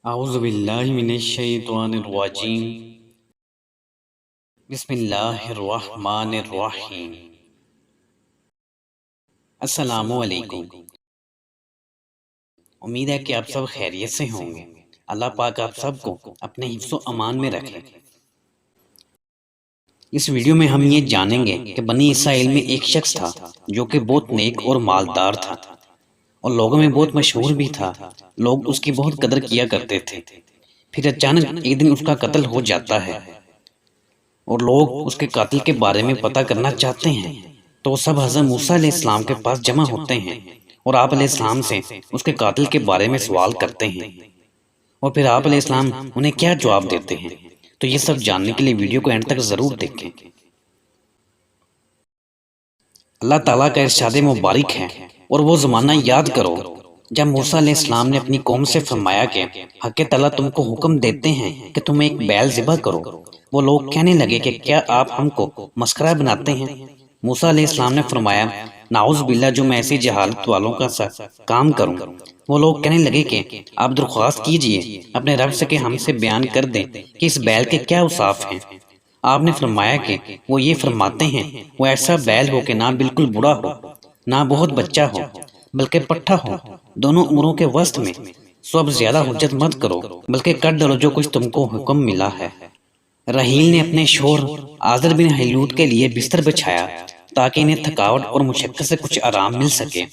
اعوذ باللہ من الشیطان الرجیم بسم اللہ الرحمن الرحیم۔ السلام علیکم۔ امید ہے کہ آپ سب خیریت سے ہوں گے۔ اللہ پاک آپ سب کو اپنے حفظ و امان میں رکھے۔ اس ویڈیو میں ہم یہ جانیں گے کہ بنی اسرائیل میں ایک شخص تھا جو کہ بہت نیک اور مالدار تھا اور لوگوں میں بہت مشہور بھی تھا۔ لوگ اس کی بہت قدر کیا کرتے تھے۔ پھر اچانک ایک دن اس کا قتل ہو جاتا ہے اور لوگ اس کے قاتل کے بارے میں پتہ کرنا چاہتے ہیں، تو سب حضرت موسیٰ علیہ السلام کے پاس جمع ہوتے ہیں اور آپ علیہ السلام سے اس کے قاتل کے بارے میں سوال کرتے ہیں، اور پھر آپ علیہ السلام انہیں کیا جواب دیتے ہیں۔ تو یہ سب جاننے کے لیے ویڈیو کو اینڈ تک ضرور دیکھیں۔ اللہ تعالیٰ کا ارشاد مبارک ہے، اور وہ زمانہ یاد کرو جب موسیٰ علیہ السلام نے اپنی قوم سے فرمایا کہ حق تعالیٰ تم کو حکم دیتے ہیں کہ تم ایک بیل ذبح کرو۔ وہ لوگ کہنے لگے کہ کیا آپ ہم کو مسخرہ بناتے ہیں؟ موسیٰ علیہ السلام نے فرمایا نعوذ باللہ، جو میں ایسی جہالت والوں کا سا کام کروں۔ وہ لوگ کہنے لگے کہ آپ درخواست کیجئے اپنے رب سے کہ ہم سے بیان کر دیں کہ اس بیل کے کیا اوصاف ہیں۔ آپ نے فرمایا کہ وہ یہ فرماتے ہیں وہ ایسا بیل ہو کہ نہ بالکل بوڑھا ہو نہ بہت بچہ ہو بلکہ پٹھا ہو، دونوں عمروں کے وسط میں۔ سو اب زیادہ حجت مت کرو بلکہ کر ڈالو جو کچھ تم کو حکم ملا ہے۔ رحیل نے اپنے شوہر آزر بن حیلوت کے لیے بستر بچھایا تاکہ انہیں تھکاوٹ اور مشقت سے کچھ آرام مل سکے۔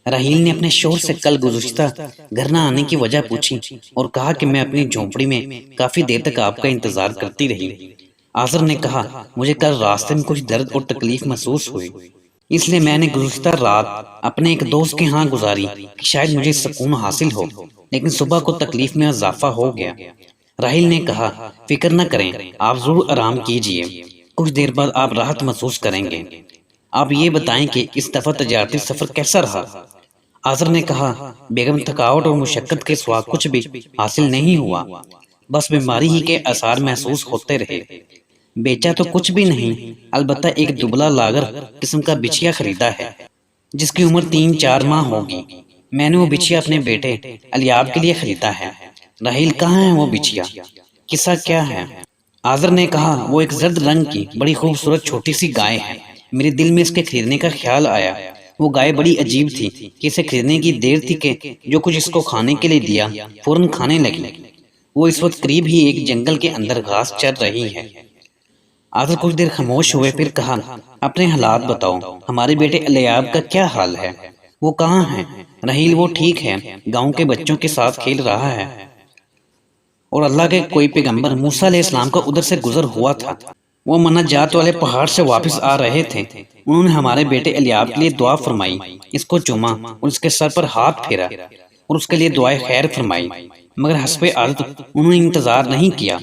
رحیل نے اپنے شوہر سے کل گزشتہ گھر نہ آنے کی وجہ پوچھی اور کہا کہ میں اپنی جھونپڑی میں کافی دیر تک آپ کا انتظار کرتی رہی۔ آزر نے کہا مجھے کل راستے میں کچھ درد اور تکلیف محسوس ہوئی، اس لیے میں نے گزشتہ رات اپنے ایک دوست کے ہاں گزاری کہ شاید مجھے سکون حاصل ہو، لیکن صبح کو تکلیف میں اضافہ ہو گیا۔ راحیل نے کہا فکر نہ کریں، آپ ضرور آرام کیجئے، کچھ دیر بعد آپ راحت محسوس کریں گے۔ آپ یہ بتائیں کہ اس دفعہ تجارتی سفر کیسا رہا؟ آزر نے کہا بیگم تھکاوٹ اور مشقت کے سوا کچھ بھی حاصل نہیں ہوا، بس بیماری ہی کے آثار محسوس ہوتے رہے۔ بیچا تو کچھ بھی نہیں، البتہ ایک دبلا لاغر قسم کا بچھیا خریدا ہے جس کی عمر 3-4 ماہ ہوگی۔ میں نے وہ بچھیا اپنے بیٹے الیاب کے لیے خریدا ہے۔ راحیل کہاں ہے وہ بچھیا؟ قصہ کیا ہے؟ آزر نے کہا وہ ایک زرد رنگ کی بڑی خوبصورت چھوٹی سی گائے ہے۔ میرے دل میں اس کے خریدنے کا خیال آیا۔ وہ گائے بڑی عجیب تھی کہ اسے خریدنے کی دیر تھی کہ جو کچھ اس کو کھانے کے لیے دیا فوراً کھانے لگی۔ وہ اس وقت قریب ہی ایک جنگل کے اندر گھاس چر رہی ہے۔ آزر کچھ دیر خاموش ہوئے، پھر کہا اپنے حالات بتاؤ، ہمارے بیٹے الیاب کا کیا حال ہے؟ وہ کہاں ہے؟ راحیل وہ ٹھیک ہے، گاؤں کے بچوں کے ساتھ کھیل رہا ہے، اور اللہ کے کوئی پیغمبر موسیٰ علیہ السلام کا ادھر سے گزر ہوا تھا۔ وہ منجات والے پہاڑ سے واپس آ رہے تھے۔ انہوں نے ہمارے بیٹے الیاب کے لیے دعا فرمائی، اس کو چوما اور اس کے سر پر ہاتھ پھیرا اور اس کے لیے دعائے خیر فرمائی، مگر حسب عادت انہوں نے انتظار نہیں کیا۔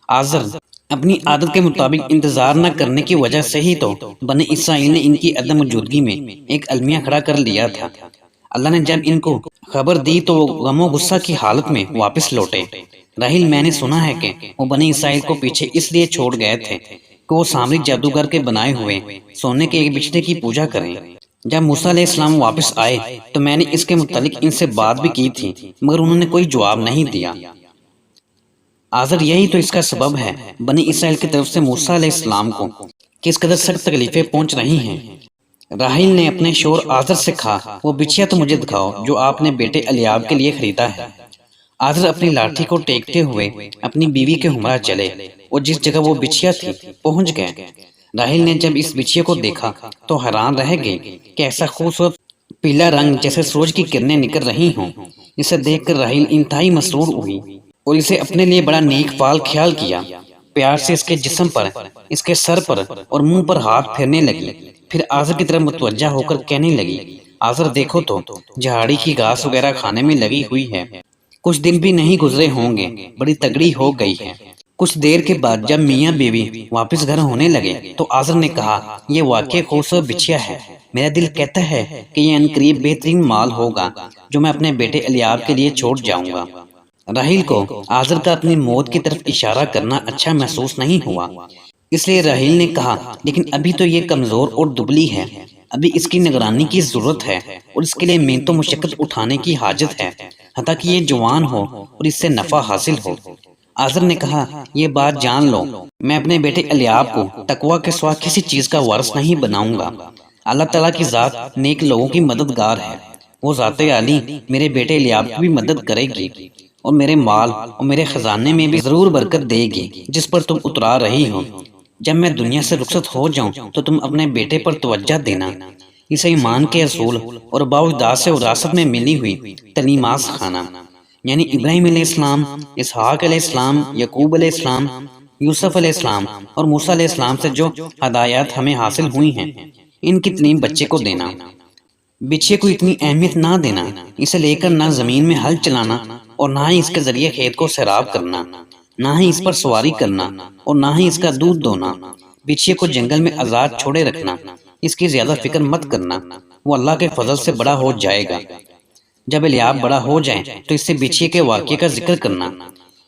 آزر اپنی عادت کے مطابق انتظار نہ کرنے کی وجہ سے ہی تو بنی اسرائیل نے ان کی عدم موجودگی میں ایک المیہ کھڑا کر لیا تھا۔ اللہ نے جب ان کو خبر دی تو وہ غم و غصہ کی حالت میں واپس لوٹے۔ راحیل میں نے سنا ہے کہ وہ بنی اسرائیل کو پیچھے اس لیے چھوڑ گئے تھے کہ وہ سامری جادوگر کے بنائے ہوئے سونے کے ایک بچھڑے کی پوجا کریں۔ جب موسیٰ علیہ السلام واپس آئے تو میں نے اس کے متعلق ان سے بات بھی کی تھی، مگر انہوں نے کوئی جواب نہیں دیا۔ آزر یہی تو اس کا سبب ہے بنی اسرائیل کی طرف سے موسیٰ علیہ السلام کو کس قدر سخت تکلیفیں پہنچ رہی ہیں۔ راحیل نے اپنے شوہر آزر سے کہا وہ بچھیا تو مجھے دکھاؤ جو آپ نے بیٹے الیاب کے لیے خریدا ہے۔ آزر اپنی لاٹھی کو ٹیکتے ہوئے اپنی بیوی کے ہمراہ چلے اور جس جگہ وہ بچھیا تھی پہنچ گئے۔ راحیل نے جب اس بچھیا کو دیکھا تو حیران رہ گئی کہ ایسا خوبصورت پیلا رنگ جیسے سورج کی کرنیں نکل رہی ہوں۔ اسے دیکھ کر راحیل انتہائی مسرور ہوئی اور اسے اپنے لیے بڑا نیک فال خیال کیا۔ پیار سے اس کے جسم پر، اس کے سر پر اور منہ پر ہاتھ پھیرنے لگی، پھر آزر کی طرف متوجہ ہو کر کہنے لگی آزر دیکھو تو جہاڑی کی گھاس وغیرہ کھانے میں لگی ہوئی ہے، کچھ دن بھی نہیں گزرے ہوں گے، بڑی تگڑی ہو گئی ہے۔ کچھ دیر کے بعد جب میاں بیوی واپس گھر ہونے لگے تو آزر نے کہا یہ واقعی خوبصورت بچھیا ہے، میرا دل کہتا ہے کہ یہ عنقریب بہترین مال ہوگا جو میں اپنے بیٹے الیاب کے لیے چھوڑ جاؤں گا۔ راحیل کو آزر کا اپنی موت کی طرف اشارہ کرنا اچھا محسوس نہیں ہوا، اس لیے راحیل نے کہا لیکن ابھی تو یہ کمزور اور دبلی ہے، ابھی اس کی نگرانی کی ضرورت ہے اور اس کے لیے محنت و مشقت اٹھانے کی حاجت ہے، حتیٰ کہ یہ جوان ہو اور اس سے نفع حاصل ہو۔ آزر نے کہا، یہ بات جان لو، میں اپنے بیٹے الیاب کو تقوی کے سوا کسی چیز کا وارث نہیں بناؤں گا۔ اللہ تعالیٰ کی ذات نیک لوگوں کی مددگار ہے، وہ ذات عالی میرے بیٹے الیاب کی بھی مدد کرے گی اور میرے مال اور میرے خزانے میں بھی ضرور برکت دے گی جس پر تم اترا رہی ہو۔ جب میں دنیا سے رخصت ہو جاؤں تو تم اپنے بیٹے پر توجہ دینا، اسے ایمان کے اصول اور باوجداد سے وراثت میں ملی ہوئی تعلیمات سکھانا، یعنی ابراہیم علیہ السلام، اسحاق علیہ السلام، یعقوب علیہ السلام، یوسف علیہ السلام اور موسیٰ علیہ السلام سے جو ہدایات ہمیں حاصل ہوئی ہیں، ان کی تعلیم بچے کو دینا۔ بچے کو اتنی اہمیت نہ دینا، اسے لے کر نہ زمین میں ہل چلانا اور نہ ہی اس کے ذریعے کھیت کو سیراب کرنا، نہ ہی اس پر سواری کرنا اور نہ ہی اس کا دودھ دونا۔ بچے کو جنگل میں آزاد چھوڑے رکھنا، اس کی زیادہ فکر مت کرنا، وہ اللہ کے فضل سے بڑا ہو جائے گا۔ جب الیاب بڑا ہو جائے تو اس سے بچے کے واقعے کا ذکر کرنا۔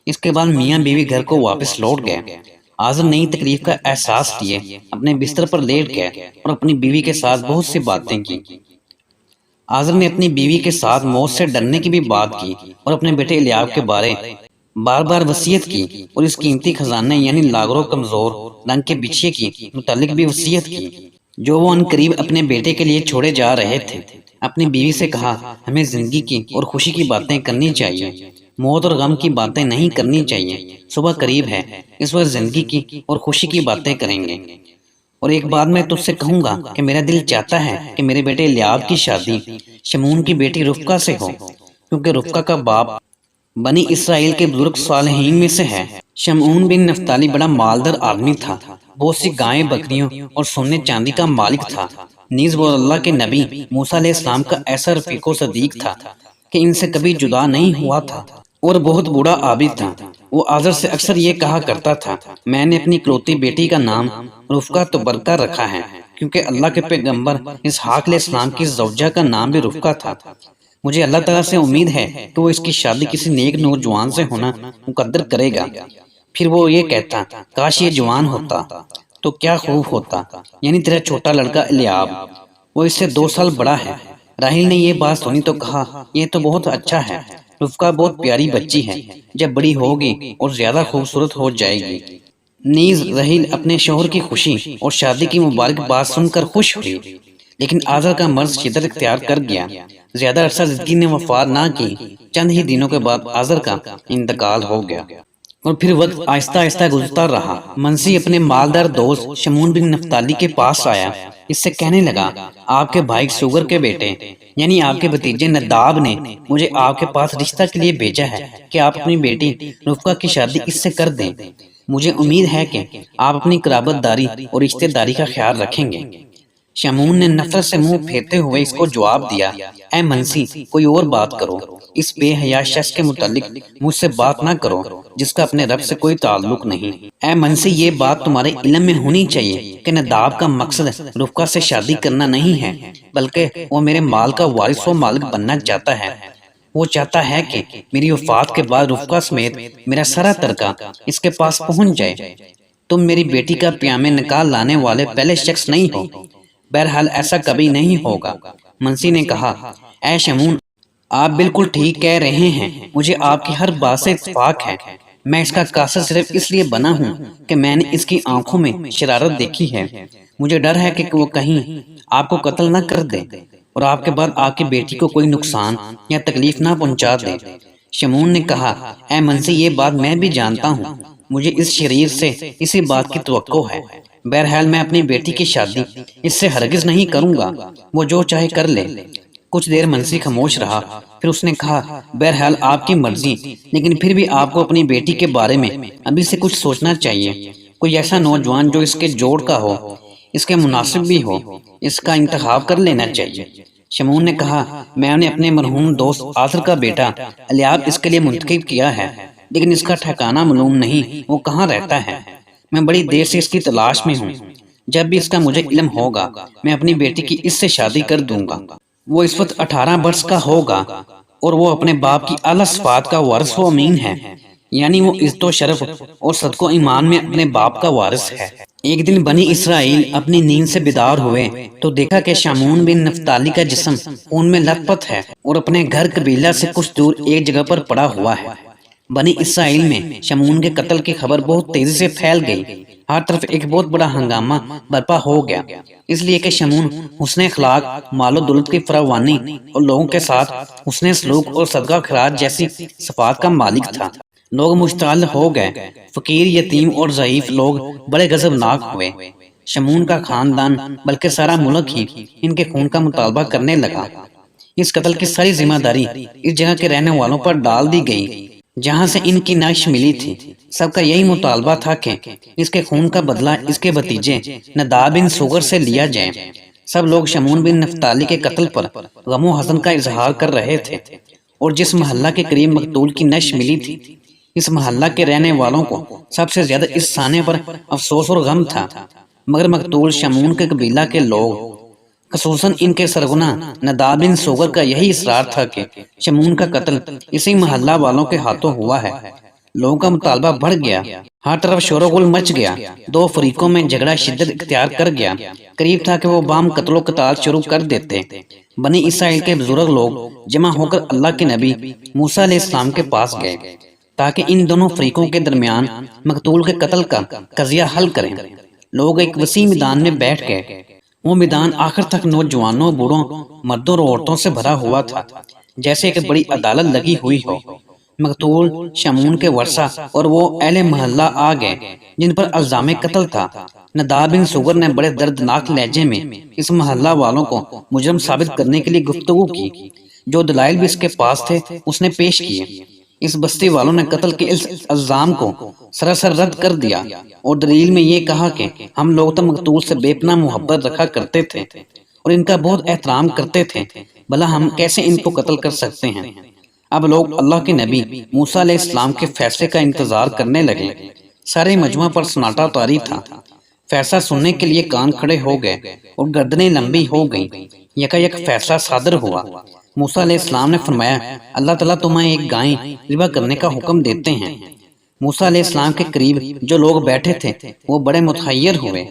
اس کے بعد میاں بیوی گھر کو واپس لوٹ گئے۔ آزر نئی تکلیف کا احساس لیے اپنے بستر پر لیٹ گئے اور اپنی بیوی کے ساتھ بہت سی باتیں کی۔ آزر نے اپنی بیوی کے ساتھ موت سے ڈرنے کی بھی بات کی اور اپنے بیٹے الیاب کے بارے بار بار وصیت کی اور اس قیمتی خزانے یعنی لاغرو کمزور رنگ کے بچھے کی متعلق بھی وصیت کی جو وہ ان قریب اپنے بیٹے کے لیے چھوڑے جا رہے تھے۔ اپنی بیوی سے کہا، ہمیں زندگی کی اور خوشی کی باتیں کرنی چاہیے، موت اور غم کی باتیں نہیں کرنی چاہیے۔ صبح قریب ہے، اس وقت زندگی کی اور خوشی کی باتیں کریں گے۔ اور ایک بات میں تجھ سے کہوں گا کہ میرا دل چاہتا ہے کہ میرے بیٹے الیاب کی شادی شمعون کی بیٹی رفقہ سے ہو، کیونکہ رفقہ کا باپ بنی اسرائیل کے بزرگ صالحین میں سے ہے۔ شمعون بن نفتالی بڑا مالدار آدمی تھا، بہت سی گائیں بکریوں اور سونے چاندی کا مالک تھا۔ نیز وہ اللہ کے نبی موسیٰ علیہ السلام کا ایسا رفیق و صدیق تھا کہ ان سے کبھی جدا نہیں ہوا تھا اور بہت بوڑھا عابد تھا۔ وہ آزر سے اکثر یہ کہا کرتا تھا، میں نے اپنی اکلوتی بیٹی کا نام رفقہ تبرکہ رکھا ہے، کیونکہ اللہ کے پیغمبر اسحاق علیہ السلام کی زوجہ کا نام بھی رفقہ تھا۔ مجھے اللہ تعالیٰ سے امید ہے کہ وہ اس کی شادی کسی نیک نوجوان سے ہونا مقدر کرے گا۔ پھر وہ یہ کہتا، کاش یہ جوان ہوتا تو کیا خوب ہوتا، یعنی تیرا چھوٹا لڑکا الیاب، وہ اس سے 2 سال بڑا ہے۔ راحیل نے یہ بات سنی تو کہا، یہ تو بہت اچھا ہے، رفقہ بہت پیاری بچی ہے، جب بڑی ہوگی اور زیادہ خوبصورت ہو جائے گی۔ نیز راحیل اپنے شوہر کی خوشی اور شادی کی مبارک بات سن کر خوش ہوئی، لیکن آزر کا مرض شدت اختیار کر گیا۔ زیادہ عرصہ زندگی نے وفات نہ کی، چند ہی دنوں کے بعد آزر کا انتقال ہو گیا اور پھر وقت آہستہ آہستہ گزرتا رہا۔ منسی اپنے مالدار دوست شمعون بن نفتالی کے پاس آیا، اس سے کہنے لگا، آپ کے بھائی سوگر کے بیٹے یعنی آپ کے بھتیجے نداب نے مجھے آپ کے پاس رشتہ کے لیے بھیجا ہے کہ آپ اپنی بیٹی رفقہ کی شادی اس سے کر دیں۔ مجھے امید ہے کہ آپ اپنی قرابت داری اور رشتہ داری کا خیال رکھیں گے۔ شمعون نے نفرت سے منہ پھیرتے ہوئے اس کو جواب دیا، اے منسی، کوئی اور بات کرو، اس بے حیا شخص کے متعلق مجھ سے بات نہ کرو جس کا اپنے رب سے کوئی تعلق نہیں۔ اے منسی، یہ بات تمہارے علم میں ہونی چاہیے کہ نداب کا مقصد رفقہ سے شادی کرنا نہیں ہے، بلکہ وہ میرے مال کا وارث و مالک بننا چاہتا ہے۔ وہ چاہتا ہے کہ میری وفات کے بعد رفقہ سمیت میرا سارا ترکہ اس کے پاس پہنچ جائے۔ تم میری بیٹی کا پیام نکاح لانے والے پہلے شخص نہیں ہو، بہرحال ایسا کبھی نہیں ہوگا۔ منسی نے کہا، اے شمعون، آپ بالکل ٹھیک کہہ رہے ہیں، مجھے آپ کی ہر بات سے اتفاق ہے۔ میں اس کا قاصد صرف اس لیے بنا ہوں کہ میں نے اس کی آنکھوں میں شرارت دیکھی ہے۔ مجھے ڈر ہے کہ وہ کہیں آپ کو قتل نہ کر دے اور آپ کے بعد آپ کی بیٹی کو کوئی نقصان یا تکلیف نہ پہنچا دے۔ شمعون نے کہا، اے منسی، یہ بات میں بھی جانتا ہوں، مجھے اس شریر سے اسی بات کی توقع ہے۔ بہرحال میں اپنی بیٹی کی شادی اس سے ہرگز نہیں کروں گا، وہ جو چاہے کر لے۔ کچھ دیر منسی خاموش رہا، پھر اس نے کہا، بہرحال آپ کی مرضی، لیکن پھر بھی آپ کو اپنی بیٹی کے بارے میں ابھی سے کچھ سوچنا چاہیے۔ کوئی ایسا نوجوان جو اس کے جوڑ کا ہو، اس کے مناسب بھی ہو، اس کا انتخاب کر لینا چاہیے۔ شمعون نے کہا، میں نے اپنے مرحوم دوست آزر کا بیٹا الیاب اس کے لیے منتخب کیا ہے، لیکن اس کا ٹھکانہ معلوم نہیں، وہ کہاں رہتا ہے۔ میں بڑی دیر سے اس کی تلاش میں ہوں، جب بھی اس کا مجھے علم ہوگا میں اپنی بیٹی کی اس سے شادی کر دوں گا۔ وہ اس وقت 18 برس کا ہوگا اور وہ اپنے باپ کی اعلیٰ صفات کا وارث و امین ہے، یعنی وہ عزت و شرف اور صدق و ایمان میں اپنے باپ کا وارث ہے۔ ایک دن بنی اسرائیل اپنی نیند سے بیدار ہوئے تو دیکھا کہ شمعون بن نفتالی کا جسم خون میں لت پت ہے اور اپنے گھر قبیلہ سے کچھ دور ایک جگہ پر پڑا ہوا ہے۔ بنی اسرائیل میں شمعون کے قتل کی خبر بہت تیزی سے پھیل گئی۔ ہر طرف ایک بہت بڑا ہنگامہ برپا ہو گیا، اس لیے کہ شمعون حسن اخلاق، مال و دولت کی فراوانی اور لوگوں کے ساتھ حسن سلوک اور صدقہ خیرات جیسی صفات کا مالک تھا۔ لوگ مشتعل ہو گئے، فقیر، یتیم اور ضعیف لوگ بڑے غضبناک ہوئے۔ شمعون کا خاندان بلکہ سارا ملک ہی ان کے خون کا مطالبہ کرنے لگا۔ اس قتل کی ساری ذمہ داری اس جگہ کے رہنے والوں پر ڈال دی گئی جہاں سے ان کی نعش ملی تھی۔ سب کا یہی مطالبہ تھا کہ اس کے خون کا بدلہ اس کے بھتیجے نداب بن سوگر سے لیا جائے۔ سب لوگ شمعون بن نفتالی کے قتل پر غم و حزن کا اظہار کر رہے تھے، اور جس محلہ کے قریب مقتول کی نعش ملی تھی، اس محلہ کے رہنے والوں کو سب سے زیادہ اس سانے پر افسوس اور غم تھا۔ مگر مقتول شمعون کے قبیلہ کے لوگ، خصوصاً ان کے سرغنہ نداب بن سوگر کا یہی اصرار تھا کہ شمعون کا قتل اسی محلہ والوں کے ہاتھوں ہوا ہے۔ لوگوں کا مطالبہ بڑھ گیا، ہر طرف شور و غل مچ گیا، دو فریقوں میں جھگڑا شدت اختیار کر گیا۔ قریب تھا کہ وہ باہم قتل و قتال شروع کر دیتے۔ بنی اسرائیل کے بزرگ لوگ جمع ہو کر اللہ کے نبی موسیٰ علیہ السلام کے پاس گئے تاکہ ان دونوں فریقوں کے درمیان مقتول کے قتل کا قضیہ حل کریں۔ لوگ ایک وسیع میدان میں بیٹھ گئے۔ وہ میدان آخر تک نوجوانوں، بوڑھوں، مردوں اور عورتوں سے بھرا ہوا تھا، جیسے ایک بڑی عدالت لگی ہوئی ہو۔ مقتول شمعون کے ورثہ اور وہ اہل محلہ آ گئے جن پر الزام قتل تھا۔ نداب بن سوگر نے بڑے دردناک لہجے میں اس محلہ والوں کو مجرم ثابت کرنے کے لیے گفتگو کی۔ جو دلائل بھی اس کے پاس تھے اس نے پیش کیے۔ اس بستی والوں نے قتل کے اس الزام کو سراسر رد کر دیا اور دلیل میں یہ کہا کہ ہم لوگ تو مقتول سے بے پناہ محبت رکھا کرتے تھے اور ان کا بہت احترام کرتے تھے، بھلا ہم کیسے ان کو قتل کر سکتے ہیں۔ اب لوگ اللہ کے نبی موسیٰ علیہ السلام کے فیصلے کا انتظار کرنے لگے۔ سارے مجمع پر سناٹا طاری تھا۔ فیصلہ سننے کے لیے کان کھڑے ہو گئے اور گردنیں لمبی ہو گئیں۔ یکا یک فیصلہ صادر ہوا۔ موسیٰ علیہ السلام نے فرمایا، اللہ تعالیٰ تمہیں ایک گائے ذبح کرنے کا حکم دیتے ہیں۔ موسیٰ علیہ السلام کے قریب جو لوگ بیٹھے تھے وہ بڑے متحیر ہوئے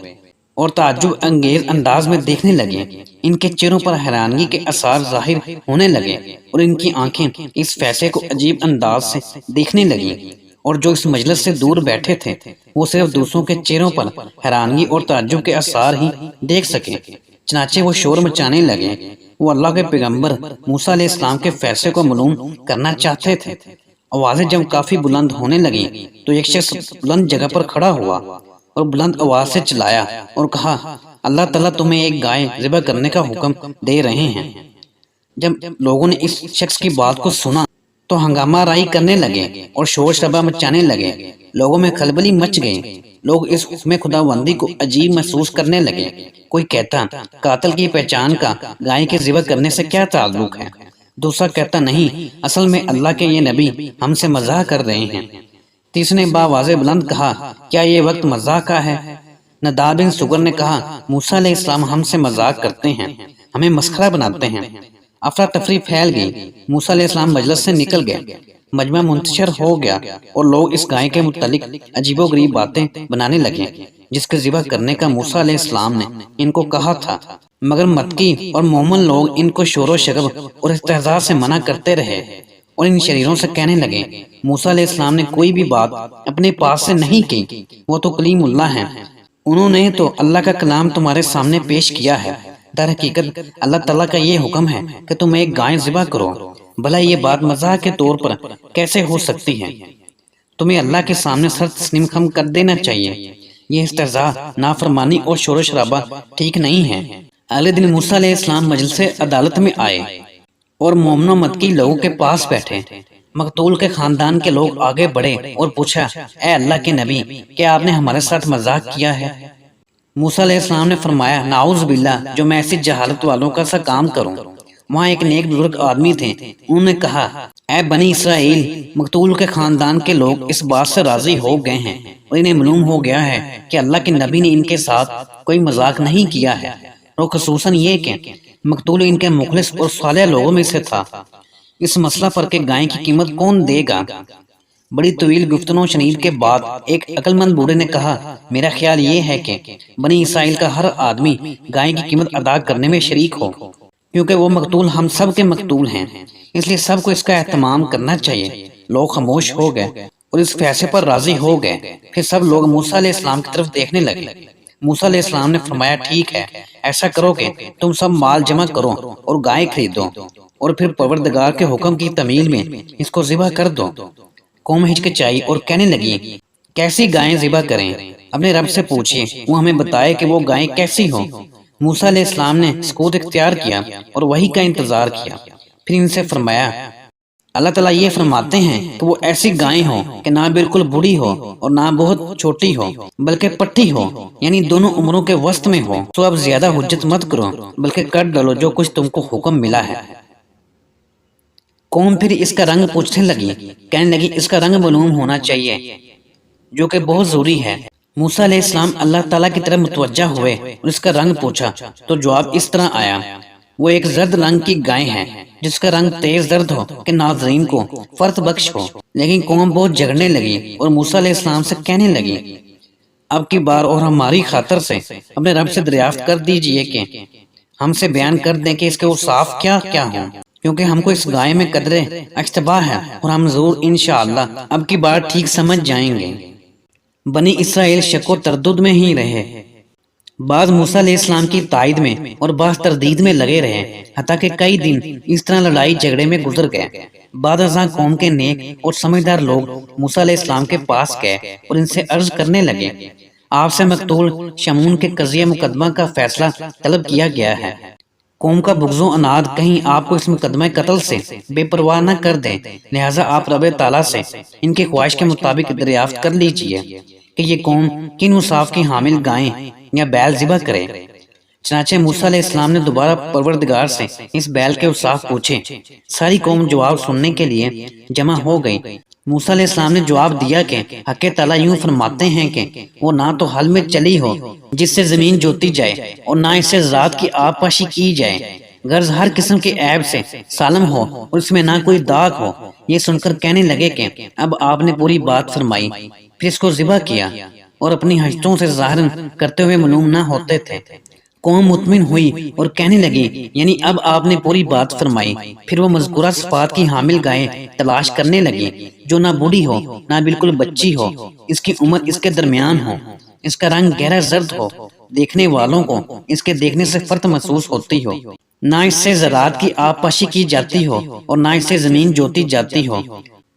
اور تعجب انگیز انداز میں دیکھنے لگے۔ ان کے چہروں پر حیرانگی کے اثار ظاہر ہونے لگے اور ان کی آنکھیں اس فیصلے کو عجیب انداز سے دیکھنے لگیں، اور جو اس مجلس سے دور بیٹھے تھے وہ صرف دوسروں کے چہروں پر حیرانگی اور تعجب کے اثار ہی دیکھ سکے۔ چنانچہ وہ شور مچانے لگے۔ وہ اللہ کے پیغمبر موسیٰ علیہ السلام کے فیصلے کو معلوم کرنا چاہتے تھے۔ آوازیں جب کافی بلند ہونے لگیں تو ایک شخص بلند جگہ پر کھڑا ہوا اور بلند آواز سے چلایا اور کہا، اللہ تعالیٰ تمہیں ایک گائے ذبح کرنے کا حکم دے رہے ہیں۔ جب لوگوں نے اس شخص کی بات کو سنا تو ہنگامہ رائی کرنے لگے اور شور شرابہ مچانے لگے۔ لوگوں میں خلبلی مچ گئی۔ لوگ اس حکم خداوندی کو عجیب محسوس کرنے لگے۔ کوئی کہتا، قاتل کی پہچان کا گائے کے ذبح کرنے سے کیا تعلق ہے؟ دوسرا کہتا، نہیں، اصل میں اللہ کے یہ نبی ہم سے مزاح کر رہے ہیں۔ تیسرے بآواز بلند کہا، کیا یہ وقت مزاح کا ہے؟ نداب بن سوگر نے کہا، موسیٰ علیہ السلام ہم سے مذاق کرتے ہیں، ہمیں مسخرہ بناتے ہیں۔ افراتفری پھیل گئی۔ موسیٰ علیہ السلام مجلس سے نکل گئے۔ مجمع منتشر ہو گیا اور لوگ اس گائے کے متعلق عجیب و غریب باتیں بنانے لگے جس کے ذبح کرنے کا موسیٰ علیہ السلام نے ان کو کہا تھا، مگر متقی اور مومن لوگ ان کو شور و شغب اور استہزاء سے منع کرتے رہے اور ان شریروں سے کہنے لگے، موسیٰ علیہ السلام نے کوئی بھی بات اپنے پاس سے نہیں کی، وہ تو کلیم اللہ ہیں، انہوں نے تو اللہ کا کلام تمہارے سامنے پیش کیا ہے۔ در حقیقت اللہ تعالیٰ کا یہ حکم ہے کہ تم ایک گائے ذبح کرو، بھلا یہ بات مزاح کے طور پر کیسے ہو سکتی ہے؟ تمہیں اللہ کے سامنے سر تسلیم خم کر دینا چاہیے۔ یہ استہزاء، نافرمانی اور شور و شرابہ ٹھیک نہیں ہے۔ اگلے دن موسیٰ علیہ السلام مجلس عدالت میں آئے اور مومنوں متقی لوگوں کے پاس بیٹھے۔ مقتول کے خاندان کے لوگ آگے بڑھے اور پوچھا، اے اللہ کے نبی، کیا آپ نے ہمارے ساتھ مذاق کیا ہے؟ موسیٰ علیہ السلام نے فرمایا، نعوذ باللہ، جو میں ایسی جہالت والوں کا سا کام کروں۔ وہاں ایک نیک بزرگ آدمی تھے، انہوں نے کہا، اے بنی اسرائیل، مقتول کے خاندان کے لوگ اس بات سے راضی ہو گئے ہیں اور انہیں معلوم ہو گیا ہے کہ اللہ کے نبی نے ان کے ساتھ کوئی مذاق نہیں کیا ہے، اور خصوصاً یہ کہ مقتول ان کے مخلص اور صالح لوگوں میں سے تھا۔ اس مسئلہ پر کہ گائے کی قیمت کون دے گا؟ بڑی طویل گفتگو شنید کے بعد ایک عقل مند بوڑھے نے کہا، میرا خیال یہ ہے کہ بنی اسرائیل کا ہر آدمی گائے کی قیمت ادا کرنے میں شریک ہو، کیونکہ وہ مقتول ہم سب کے مقتول ہیں، اس لیے سب کو اس کا اہتمام کرنا چاہیے۔ لوگ خاموش ہو گئے اور اس فیصلے پر راضی ہو گئے۔ پھر سب لوگ موسیٰ علیہ السلام کی طرف دیکھنے لگے۔ موسیٰ علیہ السلام نے فرمایا، ٹھیک ہے، ایسا کرو کہ تم سب مال جمع کرو اور گائے خریدو، اور پھر پروردگار کے حکم کی تعمیل میں اس کو ذبح کر دو۔ قوم ہچکچائی اور کہنے لگی، کیسی گائیں ذبح کریں؟ اپنے رب سے پوچھئے، وہ ہمیں بتائے کہ وہ گائیں کیسی ہوں۔ موسیٰ علیہ السلام نے سکوت اختیار کیا اور وحی کا انتظار کیا۔ پھر ان سے فرمایا، اللہ تعالیٰ یہ فرماتے ہیں کہ وہ ایسی گائیں ہوں کہ نہ بالکل بوڑھی ہو اور نہ بہت چھوٹی ہو، بلکہ پٹھی ہو، یعنی دونوں عمروں کے وسط میں ہو۔ تو اب زیادہ حجت مت کرو، بلکہ کر ڈالو جو کچھ تم کو حکم ملا ہے۔ قوم پھر اس کا رنگ پوچھنے لگی، کہنے لگی، اس کا رنگ معلوم ہونا چاہیے، جو کہ بہت ضروری ہے۔ موسیٰ علیہ السلام اللہ تعالیٰ کی طرف متوجہ ہوئے اور اس کا رنگ پوچھا، تو جواب اس طرح آیا، وہ ایک زرد رنگ کی گائے ہے جس کا رنگ تیز زرد ہو کہ ناظرین کو فرت بخش ہو۔ لیکن قوم بہت جھگڑنے لگی اور موسیٰ علیہ السلام سے کہنے لگی، اب کی بار اور ہماری خاطر سے اپنے رب سے دریافت کر دیجئے کہ ہم سے بیان کر دیں کہ اس کے اوصاف کیا کیا ہوں، کیونکہ ہم کو اس گائے میں قدرے اشتباہ ہے اور ہم ضرور انشاءاللہ اب کی بار ٹھیک سمجھ جائیں گے۔ بنی اسرائیل شک و تردد میں ہی رہے، بعض موسیٰ علیہ السلام کی تائید میں اور بعض تردید میں لگے رہے، حتیٰ کہ کئی دن اس طرح لڑائی جھگڑے میں گزر گئے۔ بعد ازاں قوم کے نیک اور سمجھدار لوگ موسیٰ علیہ السلام کے پاس گئے اور ان سے عرض کرنے لگے، آپ سے مقتول شمعون کے قضیہ مقدمہ کا فیصلہ طلب کیا گیا ہے۔ قوم کا بغض و عناد کہیں آپ کو اس مقدمہ قتل سے بے پرواہ نہ کر دیں، لہٰذا آپ رب تعالیٰ سے ان کی خواہش کے مطابق دریافت کر لیجئے کہ یہ قوم کن اوصاف کی حامل گائیں یا بیل ذبح کرے۔ چنانچہ موسیٰ علیہ السلام نے دوبارہ پروردگار سے اس بیل کے اوصاف پوچھے۔ ساری قوم جواب سننے کے لیے جمع ہو گئی۔ موسیٰ علیہ السلام نے جواب دیا کہ حق تعالیٰ یوں فرماتے ہیں کہ وہ نہ تو حل میں چلی ہو جس سے زمین جوتی جائے اور نہ اس سے ذات کی آب پاشی کی جائے، غرض ہر قسم کے عیب سے سالم ہو اور اس میں نہ کوئی داغ ہو۔ یہ سن کر کہنے لگے کہ اب آپ نے پوری بات فرمائی، پھر اس کو ذبح کیا اور اپنی حجتوں سے ظاہر کرتے ہوئے معلوم نہ ہوتے تھے۔ قوم مطمئن ہوئی اور کہنے لگی، یعنی اب آپ نے پوری بات فرمائی۔ پھر وہ مذکورہ صفات کی حامل گائیں تلاش کرنے لگی، جو نہ بوڑھی ہو نہ بالکل بچی ہو، اس کی عمر اس کے درمیان ہو، اس کا رنگ گہرا زرد ہو، دیکھنے والوں کو اس کے دیکھنے سے فرط محسوس ہوتی ہو، نہ اس سے زراعت کی آب پاشی کی جاتی ہو اور نہ اس سے زمین جوتی جاتی ہو،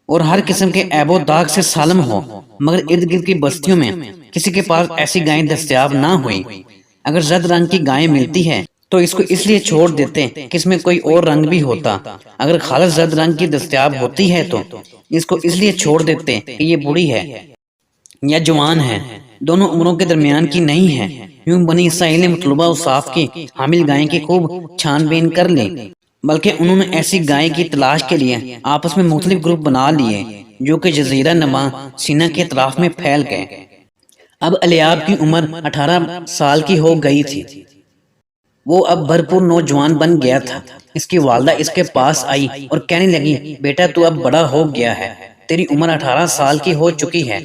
اور ہر قسم کے عیب و داغ سے سالم ہو، مگر ارد گرد کی بستیوں میں کسی کے پاس ایسی گائیں دستیاب نہ ہوئی۔ اگر زرد رنگ کی گائیں ملتی ہے تو اس کو اس لیے چھوڑ دیتے کہ اس میں کوئی اور رنگ بھی ہوتا، اگر خالص زرد رنگ کی دستیاب ہوتی ہے تو اس کو اس لیے چھوڑ دیتے کہ یہ بوڑھی ہے یا جوان ہے، دونوں عمروں کے درمیان کی نہیں ہے۔ یوں بنی اسرائیل نے مطلوبہ اوصاف کی حامل گائیں کی خوب چھان بین کر لی، بلکہ انہوں نے ایسی گائیں کی تلاش کے لیے آپس میں مختلف گروپ بنا لیے جو کہ جزیرہ نما سینا کے اطراف میں پھیل گئے۔ اب الیاب کی عمر 18 سال کی ہو گئی تھی، وہ اب بھرپور نوجوان بن گیا تھا۔ اس کی والدہ اس کے پاس آئی اور کہنے لگی، بیٹا تو اب بڑا ہو گیا ہے، تیری عمر 18 سال کی ہو چکی ہے،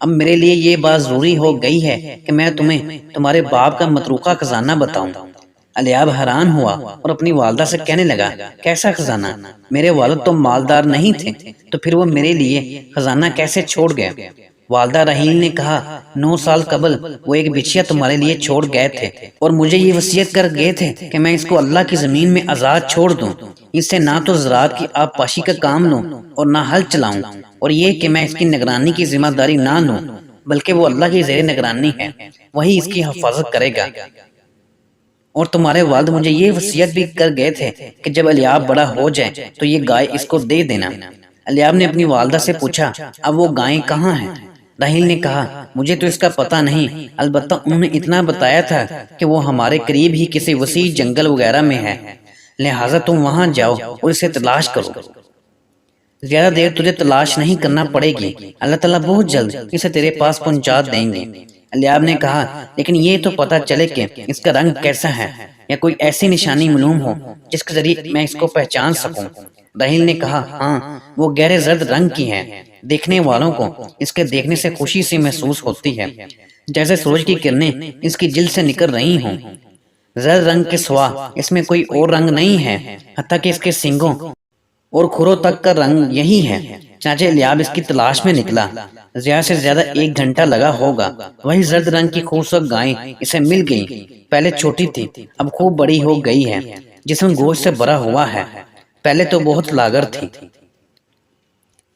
اب میرے لیے یہ بات ضروری ہو گئی ہے کہ میں تمہیں تمہارے باپ کا متروکہ خزانہ بتاؤں۔ الیاب حیران ہوا اور اپنی والدہ سے کہنے لگا، کیسا خزانہ؟ میرے والد تو مالدار نہیں تھے، تو پھر وہ میرے لیے خزانہ کیسے چھوڑ گئے؟ والدہ رحیل نے کہا، 9 سال قبل وہ ایک بچیا تمہارے لیے چھوڑ گئے تھے اور مجھے یہ وصیت کر گئے تھے کہ میں اس کو اللہ کی زمین میں آزاد چھوڑ دوں، اس سے نہ تو زراعت کی آب پاشی کا کام لوں اور نہ ہل چلاؤں، اور یہ کہ میں اس کی نگرانی کی ذمہ داری نہ لوں، بلکہ وہ اللہ کی زیر نگرانی ہے، وہی اس کی حفاظت کرے گا۔ اور تمہارے والد مجھے یہ وصیت بھی کر گئے تھے کہ جب الیاب بڑا ہو جائے تو یہ گائے اس کو دے دینا۔ الیاب نے اپنی والدہ سے پوچھا، اب وہ گائیں کہاں ہیں؟ راہیل نے کہا، مجھے تو اس کا پتہ نہیں، البتہ انہوں نے اتنا بتایا تھا کہ وہ ہمارے قریب ہی کسی وسیع جنگل وغیرہ میں ہے، لہٰذا تم وہاں جاؤ اور اسے تلاش کرو۔ زیادہ دیر تجھے تلاش نہیں کرنا پڑے گی، اللہ تعالیٰ بہت جلد اسے تیرے پاس پہنچا دیں گے۔ الیاب نے کہا، لیکن یہ تو پتہ چلے کہ اس کا رنگ کیسا ہے یا کوئی ایسی نشانی معلوم ہو جس کے ذریعے میں اس کو پہچان سکوں۔ راہیل نے کہا ہاں وہ گہرے زرد رنگ کی ہے، دیکھنے والوں کو اس کے دیکھنے سے خوشی سی محسوس ہوتی ہے، جیسے سورج کی کرنیں اس کی جلد سے نکل رہی ہوں۔ زرد رنگ کے سوا اس میں کوئی اور رنگ نہیں ہے، حتیٰ کہ اس کے سینگوں اور کھروں تک کا رنگ یہی ہے۔ چنانچہ الیاب اس کی تلاش میں نکلا، زیادہ سے زیادہ 1 گھنٹہ لگا ہوگا۔ وہی زرد رنگ کی خوبصورت گائیں اسے مل گئی، پہلے چھوٹی تھی اب خوب بڑی ہو گئی ہے، جسم گوشت سے بھرا ہوا ہے، پہلے تو بہت لاغر تھی۔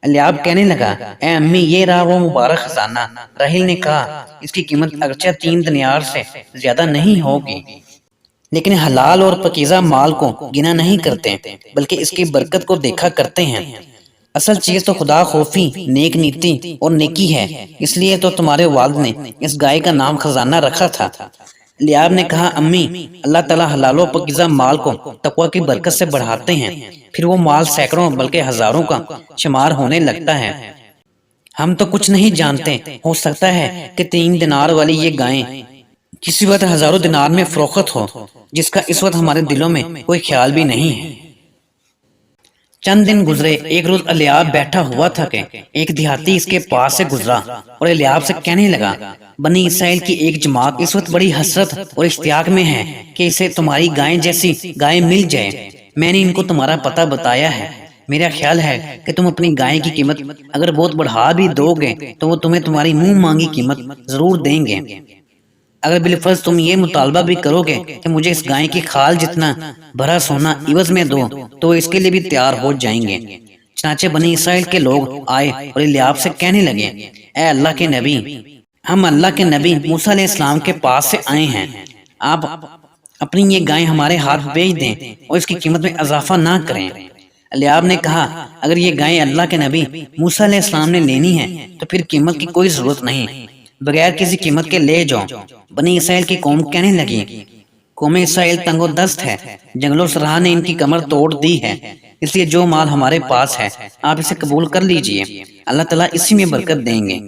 الیاب کہنے لگا اے امی یہ رہا وہ مبارک خزانہ۔ راہیل نے کہا اس کی قیمت اگرچہ 3 دینار سے زیادہ نہیں ہوگی، لیکن حلال اور پاکیزہ مال کو گنا نہیں کرتے بلکہ اس کی برکت کو دیکھا کرتے ہیں۔ اصل چیز تو خدا خوفی، نیک نیتی اور نیکی ہے، اس لیے تو تمہارے والد نے اس گائے کا نام خزانہ رکھا تھا۔ الیاب نے کہا امی اللہ تعالیٰ حلال و پاکیزہ مال کو تقوی کی برکت سے بڑھاتے ہیں، پھر وہ مال سینکڑوں بلکہ ہزاروں کا شمار ہونے لگتا ہے۔ ہم تو کچھ نہیں جانتے، ہو سکتا ہے کہ 3 دینار والی یہ گائیں کسی وقت ہزاروں دینار میں فروخت ہو، جس کا اس وقت ہمارے دلوں میں کوئی خیال بھی نہیں ہے۔ چند دن گزرے، ایک روز الیاب بیٹھا ہوا تھا کہ ایک دیہاتی اس کے پاس سے گزرا اور الیاب سے کہنے لگا بنی اسرائیل کی ایک جماعت اس وقت بڑی حسرت اور اشتیاق میں ہے کہ اسے تمہاری گائیں جیسی گائیں مل جائے۔ میں نے ان کو تمہارا پتہ بتایا ہے، میرا خیال ہے کہ تم اپنی گائیں کی قیمت اگر بہت بڑھا بھی دو گے تو وہ تمہیں تمہاری منہ مانگی قیمت ضرور دیں گے۔ اگر بالفرض تم یہ مطالبہ بھی کرو گے کہ مجھے اس گائے کی کھال جتنا بھرا سونا عوض میں دو تو وہ اس کے لیے بھی تیار ہو جائیں گے۔ چنانچہ بنی اسرائیل کے لوگ آئے اور الیاب سے کہنے لگے اے اللہ کے نبی، ہم اللہ کے نبی موسیٰ علیہ السلام کے پاس سے آئے ہیں، آپ اپنی یہ گائیں ہمارے ہاتھ بیچ دیں اور اس کی قیمت میں اضافہ نہ کریں۔ الیاب نے کہا اگر یہ گائیں اللہ کے نبی موسیٰ علیہ السلام نے لینی ہے تو پھر قیمت کی کوئی ضرورت نہیں، بغیر کسی قیمت کے لے جاؤ۔ بنی اسرائیل کی قوم کہنے لگی قوم اسرائیل تنگ و دست ہے، جنگلوں سراہ نے ان کی کمر توڑ دی ہے، اس لیے جو مال ہمارے پاس ہے آپ اسے قبول کر لیجئے، اللہ تعالیٰ اسی میں برکت دیں گے۔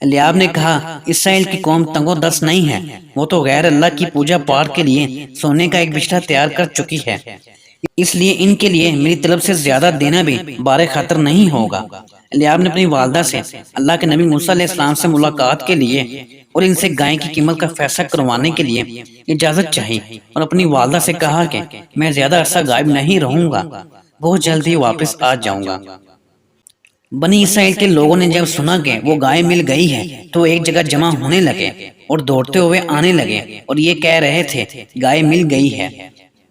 الیاب نے کہا اسرائیل کی قوم تنگ و دست نہیں ہے، وہ تو غیر اللہ کی پوجا پاٹ کے لیے سونے کا ایک بچھڑا تیار کر چکی ہے، اس لیے ان کے لیے میری طرف سے زیادہ دینا بھی بار خاطر نہیں ہوگا۔ الیاب نے اپنی والدہ سے اللہ کے نبی موسیٰ علیہ السلام سے ملاقات کے لیے اور ان سے گائے کی قیمت کا فیصلہ کروانے کے لیے اجازت چاہی اور اپنی والدہ سے کہا کہ میں زیادہ عرصہ غائب نہیں رہوں گا، بہت جلد ہی واپس آ جاؤں گا۔ بنی اسرائیل کے لوگوں نے جب سنا کہ وہ گائے مل گئی ہے تو ایک جگہ جمع ہونے لگے اور دوڑتے ہوئے آنے لگے اور یہ کہہ رہے تھے گائے مل گئی ہے،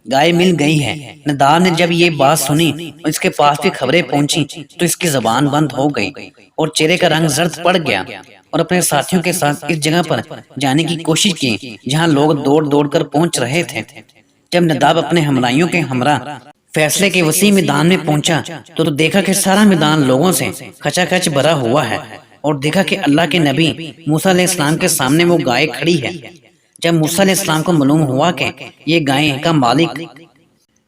گائے مل گئی ہے۔ نداب نے جب یہ بات سنی اور اس کے پاس بھی خبریں پہنچی تو اس کی زبان بند ہو گئی اور چہرے کا رنگ زرد پڑ گیا اور اپنے ساتھیوں کے ساتھ اس جگہ پر جانے کی کوشش کی جہاں لوگ دوڑ دوڑ کر پہنچ رہے تھے۔ جب نداب اپنے ہمراہیوں کے ہمراہ فیصلے کے وسیع میدان میں پہنچا تو دیکھا کہ سارا میدان لوگوں سے کھچا کھچ بھرا ہوا ہے اور دیکھا کہ اللہ کے نبی موسیٰ علیہ السلام کے سامنے وہ گائے کھڑی ہے۔ جب موسیٰ علیہ السلام کو معلوم ہوا کہ یہ گائے کا مالک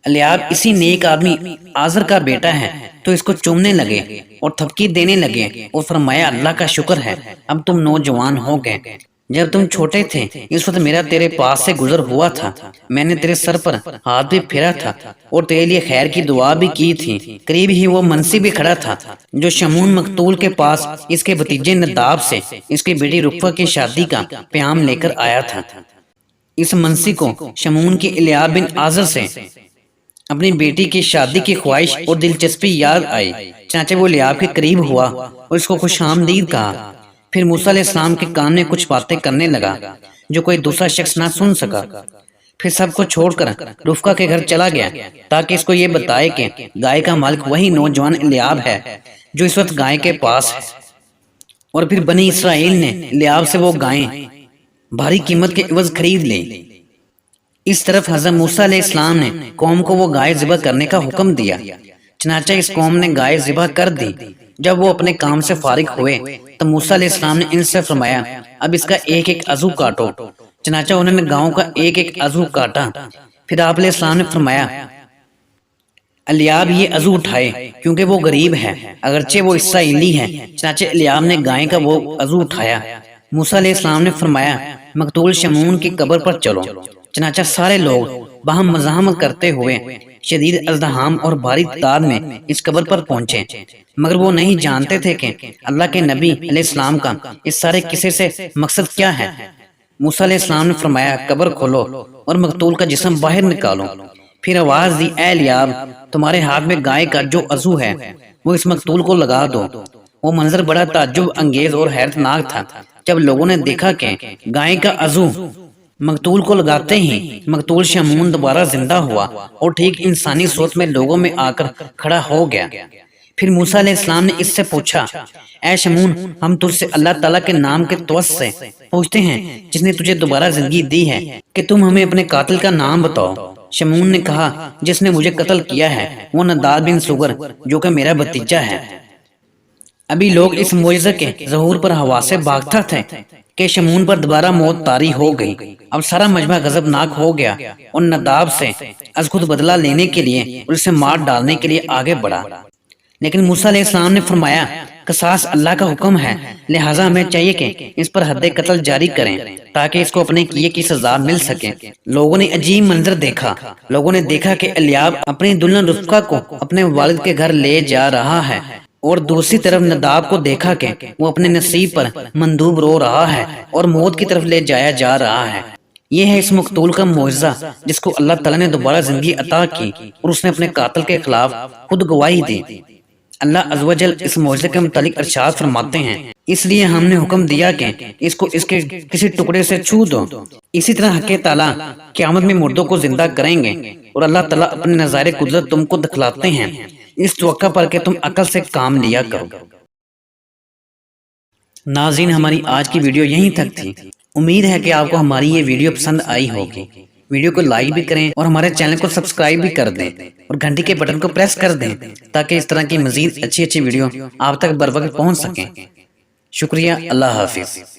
الیاب اسی نیک آدمی آزر کا بیٹا ہے تو اس کو چومنے لگے اور تھپکی دینے لگے اور فرمایا اللہ کا شکر ہے اب تم نوجوان ہو گئے، جب تم چھوٹے تھے اس وقت میرا تیرے پاس سے گزر ہوا تھا، میں نے تیرے سر پر ہاتھ بھی پھیرا تھا اور تیرے لیے خیر کی دعا بھی کی تھی۔ قریب ہی وہ منسی بھی کھڑا تھا جو شمعون مقتول کے پاس اس کے بھتیجے نداب سے اس کی بیٹی رقفہ کی شادی کا پیام لے کر آیا تھا۔ اس منسی کو شمعون کی الیاب بن آزر سے اپنی بیٹی کی شادی کی خواہش اور دلچسپی یاد آئی، چنانچہ وہ الیاب کے قریب ہوا اور اس کو خوش آمدید کہا۔ پھر موسیٰ علیہ السلام کے کان میں کچھ باتیں کرنے لگا جو کوئی دوسرا شخص نہ سن سکا، پھر سب کو چھوڑ کر رفقہ کے گھر چلا گیا تاکہ اس کو یہ بتائے کہ گائے کا مالک وہی نوجوان الیاب ہے جو اس وقت گائے کے پاس ہے۔ اور پھر بنی اسرائیل نے الیاب سے وہ گائیں بھاری قیمت کے عوض خرید لیں۔ اس طرف حضرت موسیٰ علیہ السلام نے قوم کو وہ گائے ذبح کرنے کا حکم دیا، چنانچہ اس قوم نے گائے ذبح کر دی۔ جب وہ اپنے کام سے فارغ ہوئے تو موسیٰ علیہ السلام نے ان سے فرمایا اب اس کا ایک ایک عضو کاٹو، چنانچہ انہوں نے گاؤں کا ایک ایک عضو کاٹا۔ پھر آپ علیہ السلام نے فرمایا الیاب یہ عضو اٹھائے کیونکہ وہ غریب ہے اگرچہ وہ اسرائیلی ہے، چنانچہ الیاب نے گائے کا وہ عضو اٹھایا۔ موسیٰ علیہ السلام نے فرمایا مقتول شمعون کی قبر پر چلو، چنانچہ سارے لوگ باہم مزاحمت کرتے ہوئے شدید ازدحام اور بھاری تعداد میں اس قبر پر پہنچے، مگر وہ نہیں جانتے تھے کہ اللہ کے نبی علیہ السلام کا اس سارے قصے سے مقصد کیا ہے۔ موسیٰ علیہ السلام نے فرمایا، قبر کھولو اور مقتول کا جسم باہر نکالو۔ پھر آواز دی، اے الیاب، تمہارے ہاتھ میں گائے کا جو عضو ہے وہ اس مقتول کو لگا دو۔ وہ منظر بڑا تعجب انگیز اور حیرت ناک تھا۔ جب لوگوں نے دیکھا کہ گائے کا عضو مقتول کو لگاتے ہی مقتول شمعون دوبارہ زندہ ہوا اور ٹھیک انسانی صورت میں لوگوں میں آ کر کھڑا ہو گیا۔ پھر موسیٰ علیہ السلام نے اس سے پوچھا، اے شمعون، ہم تجھ سے اللہ تعالیٰ کے نام کے توسط سے پوچھتے ہیں جس نے تجھے دوبارہ زندگی دی ہے کہ تم ہمیں اپنے قاتل کا نام بتاؤ۔ شمعون نے کہا، جس نے مجھے قتل کیا ہے وہ نداد بن سگر جو کہ میرا بھتیجا ہے۔ ابھی لوگ اس معجزے کے ظہور پر ہوا سے بھاگتا تھے کہ شمعون پر دوبارہ موت طاری ہو گئی۔ اب سارا مجمع غضبناک ہو گیا اور نداب سے از خود بدلہ لینے کے لیے اور اسے مار ڈالنے کے لیے آگے بڑھا۔ لیکن موسیٰ علیہ السلام نے فرمایا، قصاص اللہ کا حکم ہے، لہٰذا ہمیں چاہیے کہ اس پر حد قتل جاری کریں تاکہ اس کو اپنے کیے کی سزا مل سکے۔ لوگوں نے عجیب منظر دیکھا۔ لوگوں نے دیکھا کہ الیاب اپنی دلہن رفقہ کو اپنے والد کے گھر لے جا رہا ہے اور دوسری طرف نداب کو دیکھا کہ وہ اپنے نصیب پر مندوب رو رہا ہے اور موت کی طرف لے جایا جا رہا ہے۔ یہ ہے اس مقتول کا معجزہ جس کو اللہ تعالیٰ نے دوبارہ زندگی عطا کی اور اس نے اپنے قاتل کے خلاف خود گواہی دی۔ اللہ عز و جل اس معجزے کے متعلق ارشاد فرماتے ہیں، اس لیے ہم نے حکم دیا کہ اس کو اس کے کسی ٹکڑے سے چھو دو۔ اسی طرح حق تعالیٰ قیامت میں مردوں کو زندہ کریں گے اور اللہ تعالیٰ اپنے نظائر قدرت تم کو دکھلاتے ہیں اس توقع پر کہ تم عقل سے کام لیا کرو۔ ناظرین، ہماری آج کی ویڈیو یہیں تک تھی۔ امید ہے کہ آپ کو ہماری یہ ویڈیو پسند آئی ہوگی۔ ویڈیو کو لائک بھی کریں اور ہمارے چینل کو سبسکرائب بھی کر دیں اور گھنٹی کے بٹن کو پریس کر دیں تاکہ اس طرح کی مزید اچھی ویڈیو آپ تک بر وقت پہنچ سکیں۔ شکریہ، اللہ حافظ۔